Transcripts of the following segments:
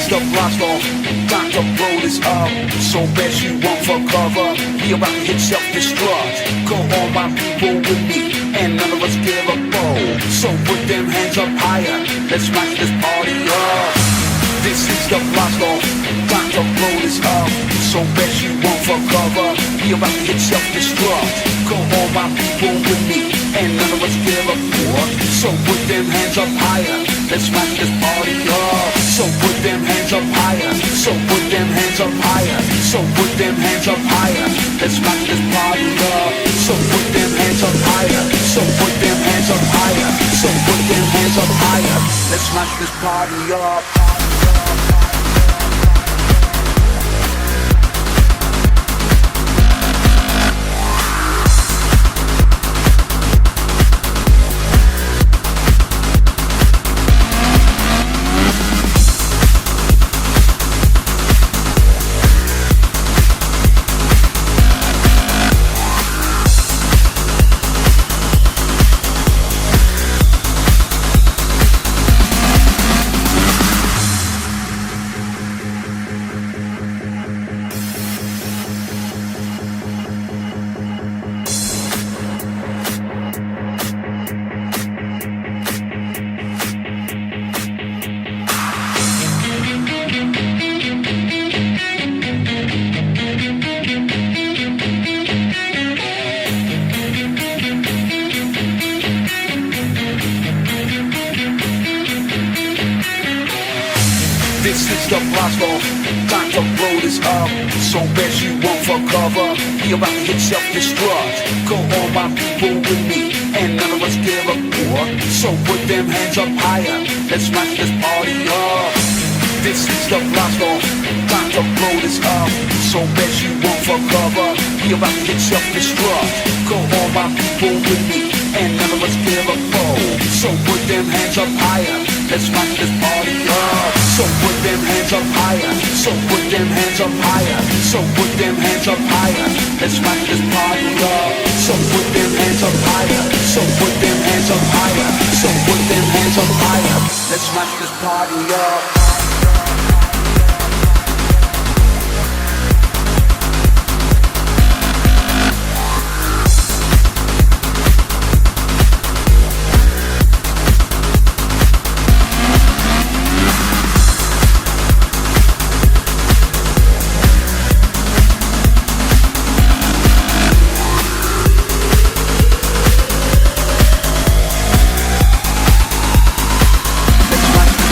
the blast off, got to blow this up. So best you want for cover, we about to hit self-destruct. Go on my people with me, and none of us give a blow. So put them hands up higher, let's smash this party up. This is the blast off, got to blow this up. So best you want for cover, we about to hit self-destruct. Go on my people with me, and none of us give a fuck. So put them hands up higher, let's smash this party up. So put them hands up higher, so put them hands up higher, so put them hands up higher, let's smash this party up. So put them hands up higher, so put them hands up higher, so put them hands up higher, let's smash this party up. This is the blast off, got to blow this up. So best you want for cover, we about to hit self-destruct. Go on my people with me, and none of us give a fuck. So put them hands up higher, let's smash this party up. This is the blast off, got to blow this up. So best you want for cover, we about to hit self-destruct. Go on my people with me, and none of us give a fuck. So put them hands up higher, let's smash this party up. So put them hands up higher, so put them hands up higher, so put them hands up higher, let's smash this party up. So put them hands up higher, so put them hands up higher, so put them hands up higher, let's smash this party up.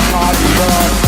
Party up.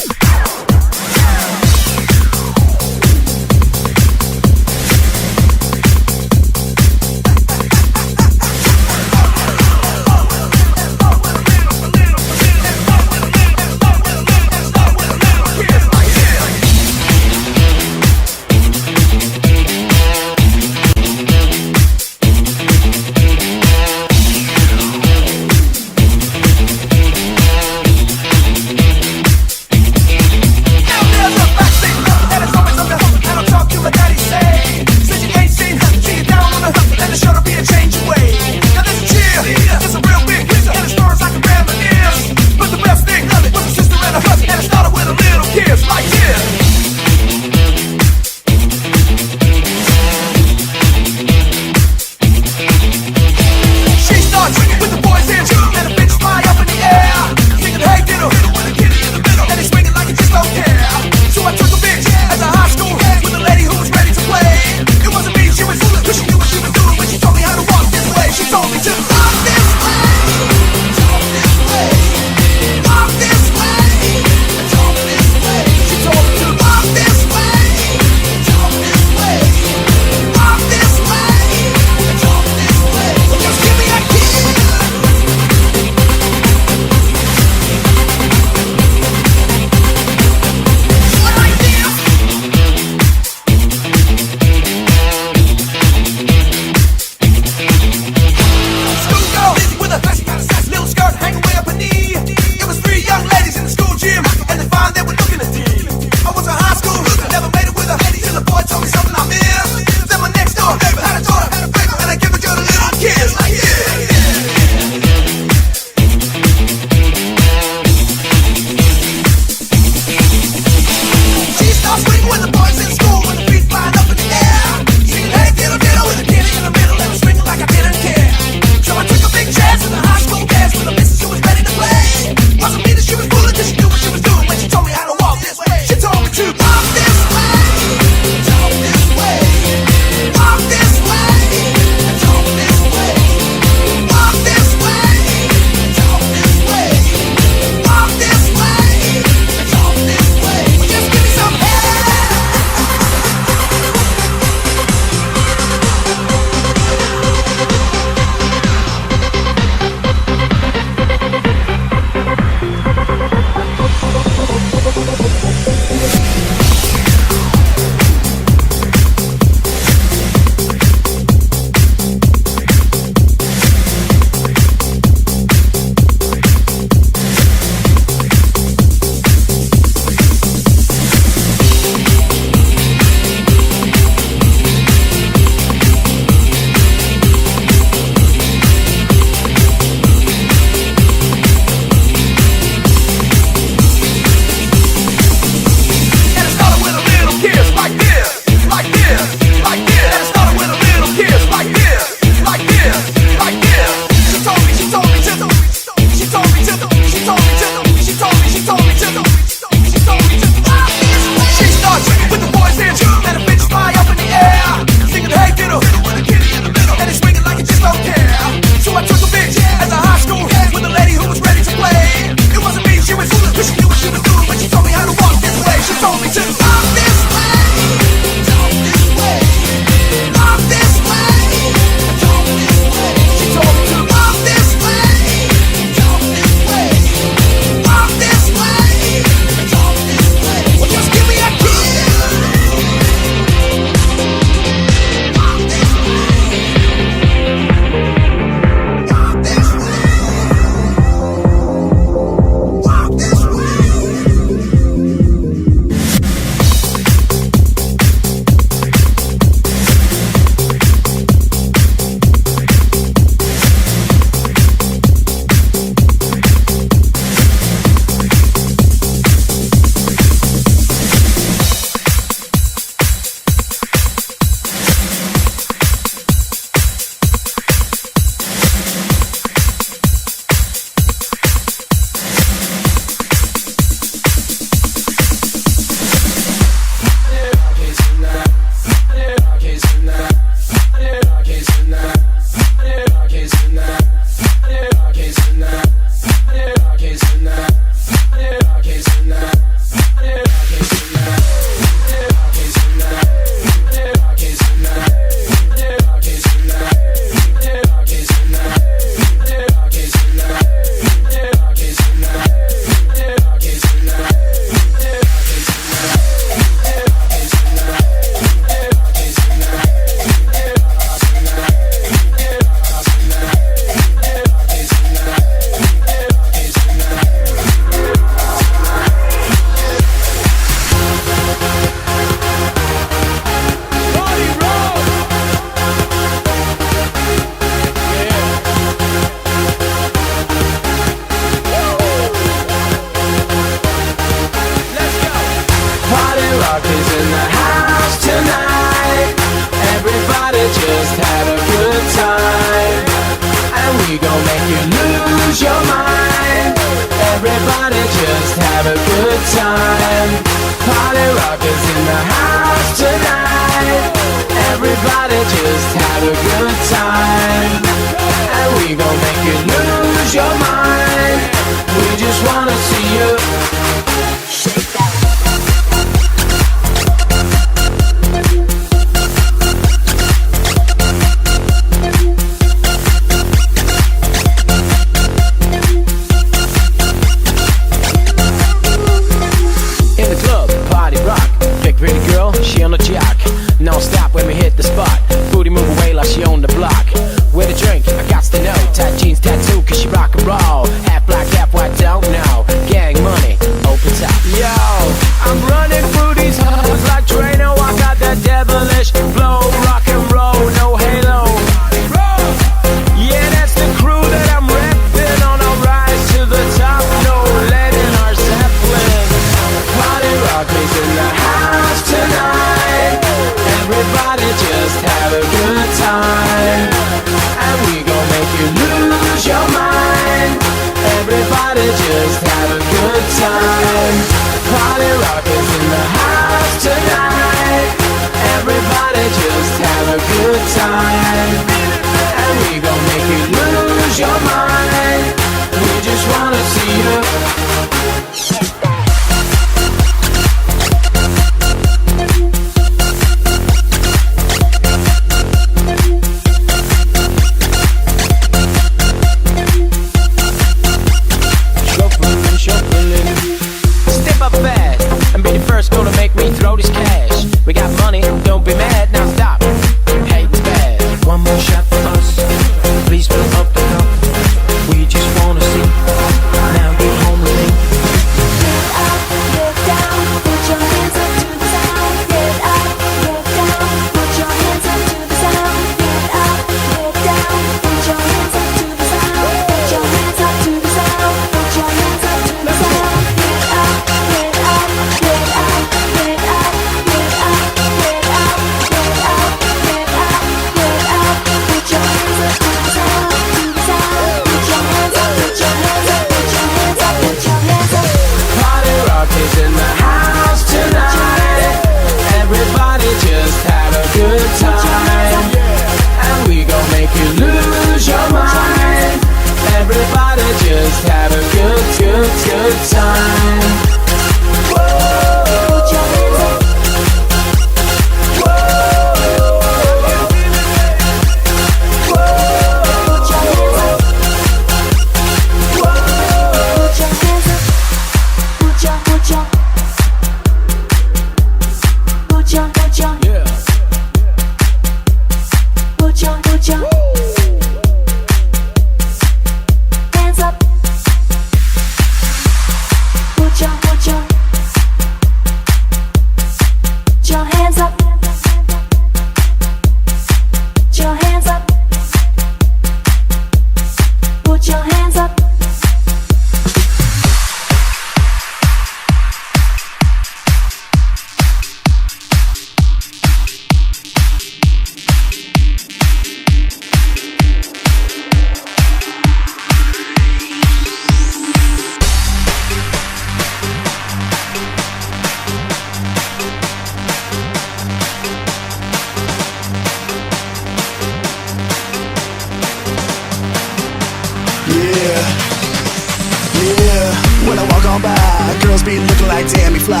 like damn me fly.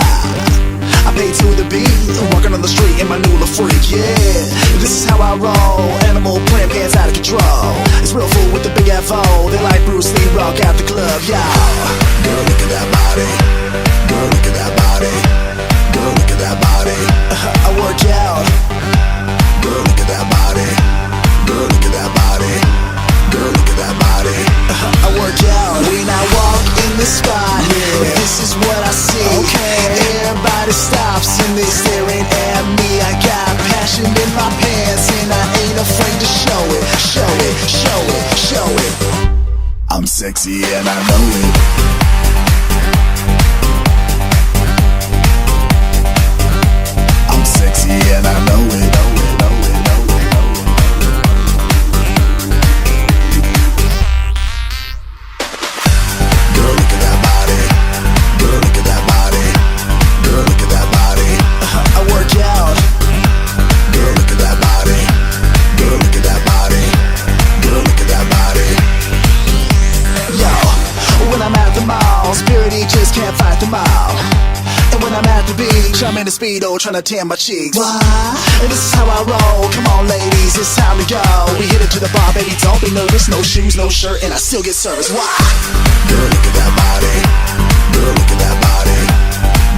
I pay to the beat, walking on the street in my new La Freak, yeah. This is how I roll, animal plant pants out of control. It's real food with the big FO, they like Bruce Lee, rock out the club, y'all. Girl, look at that body. Girl, look at that body. Girl, look at that body. I work out. Girl, look at that body. Girl, look at that body. Girl, look at that body. I work out when I walk in the spot. Yeah. This is what I see. Okay. Everybody stops and they staring at me. I got passion in my pants and I ain't afraid to show it. Show it, show it, show it. I'm sexy and I know it. I'm sexy and I know it. I'm in a speedo tryna tan my cheeks. Why? And this is how I roll. Come on, ladies, it's time to go. We hit it to the bar, baby, don't be nervous. No shoes, no shirt, and I still get service. Why? Girl, look at that body. Girl, look at that body.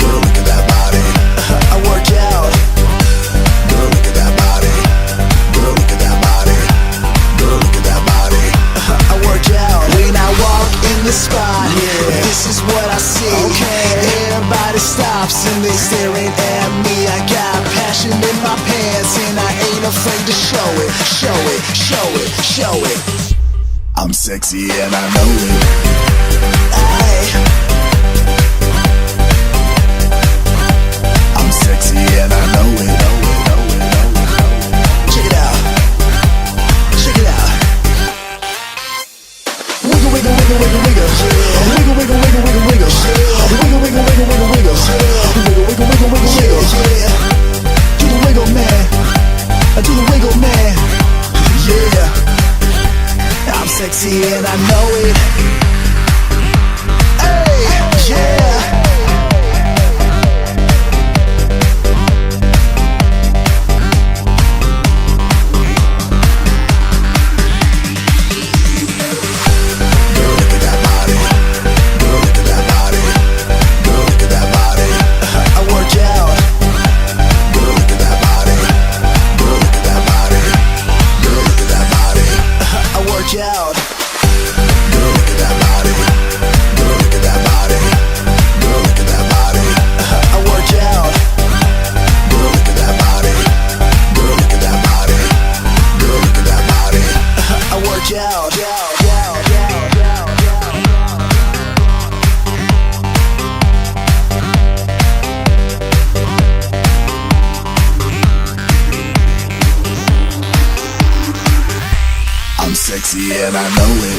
Girl, look at that body. I work out. Girl, look at that body. Girl, look at that body. Girl, look at that body. I work out when I walk in the spot. Yeah. This is what I see. Okay. Everybody stops and they staring at me. I got passion in my pants and I ain't afraid to show it. Show it, show it, show it. I'm sexy and I know it. Aye. I'm sexy and I know it. Check it out. Check it out. Wiggle, wiggle, wiggle, wiggle, wiggle. Wiggle, wiggle, wiggle, wiggle, wiggle. Wiggle, wiggle, wiggle, wiggle, wiggle. Wiggle, wiggle, wiggle, wiggle, wiggle. Yeah. Do the wiggle, man. Do the wiggle, man. Yeah. I'm sexy and I know it. Hey, yeah. Out. Girl, look at that body. Girl, look at that body. Girl, look at that body. I work out. Girl, look at that body. Girl, look at that body. Girl, look at that body. I work out. I'm sexy and I know it.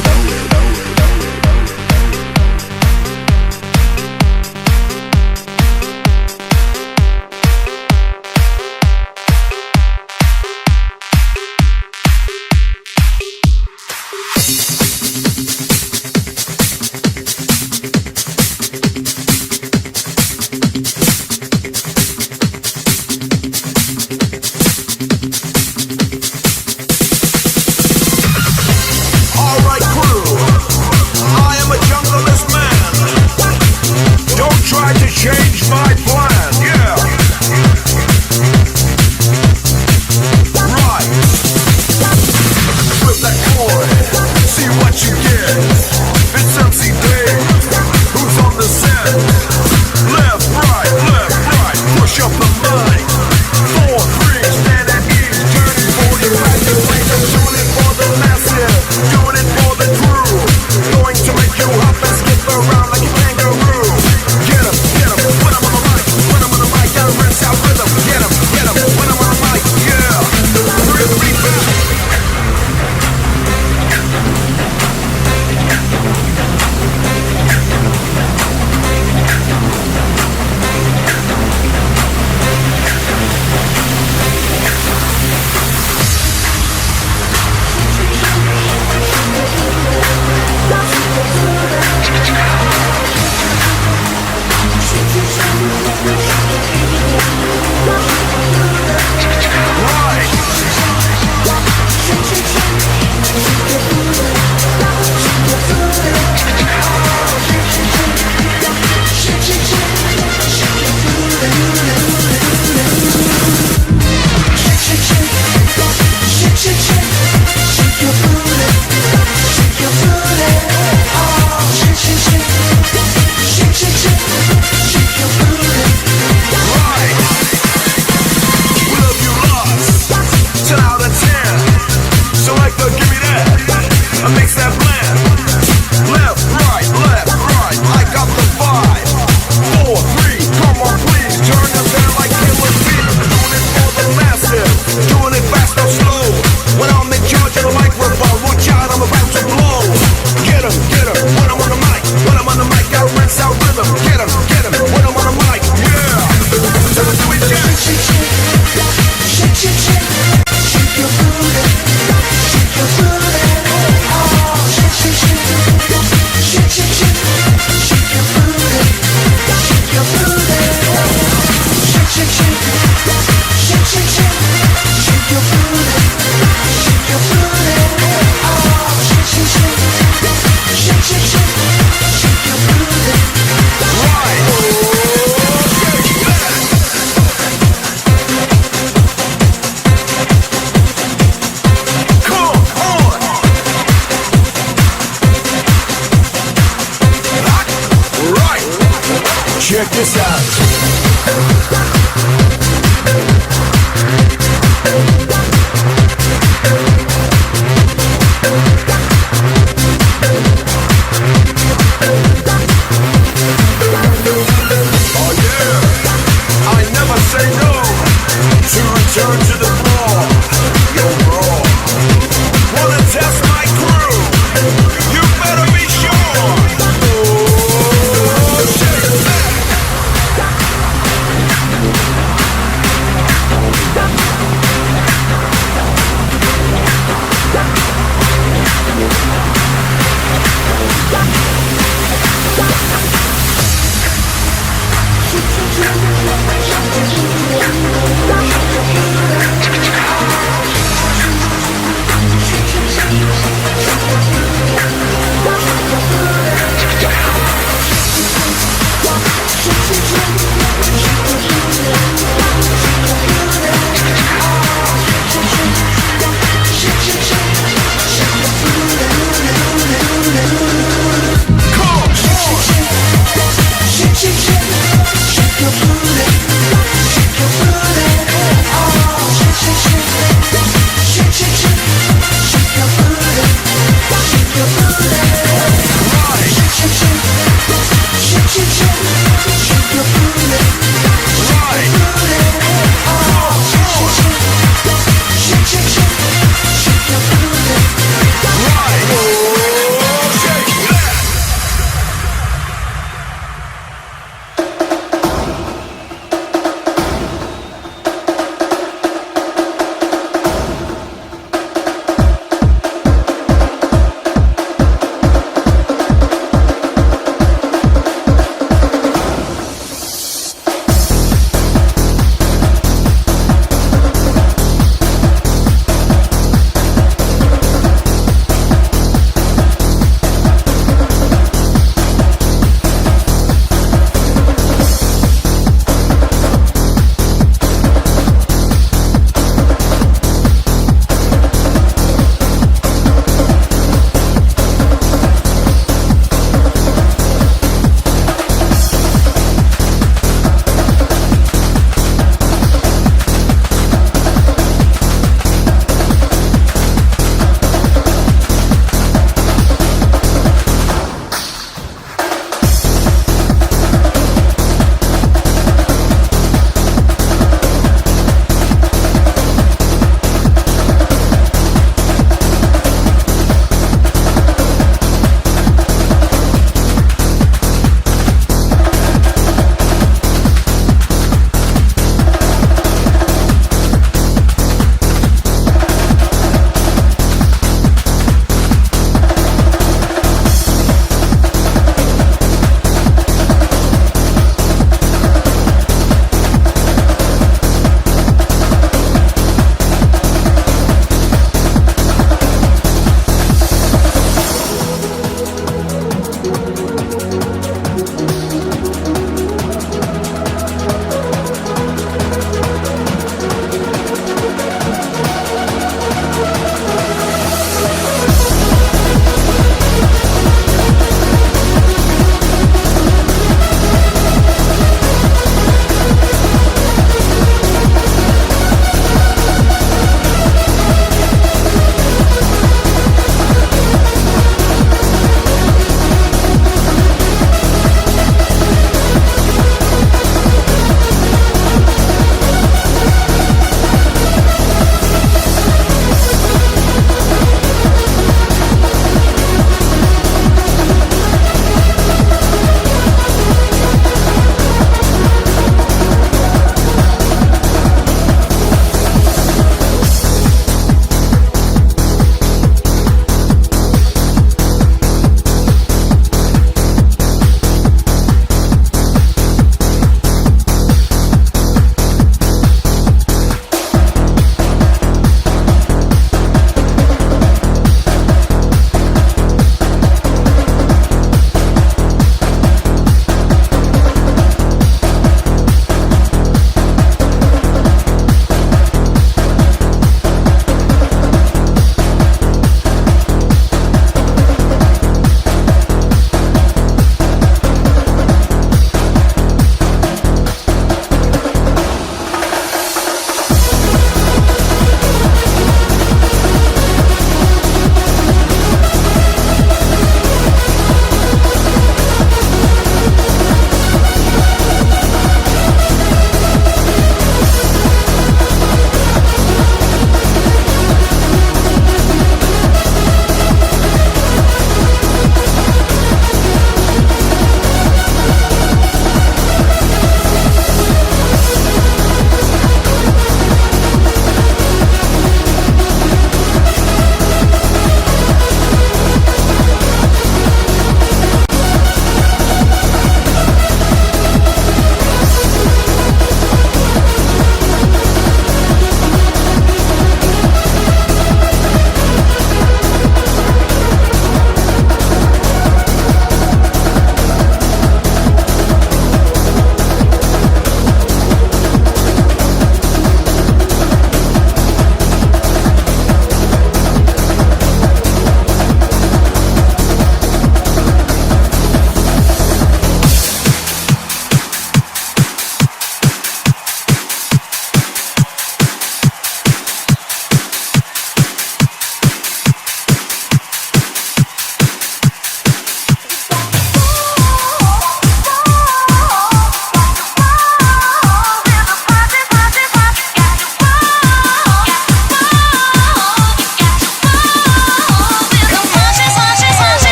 All right, crew. this out. Oh yeah, I never say no to return to the floor. Yo, bro, wanna test my crew? You better be sure. Oh, shake that.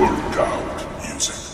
Workout music.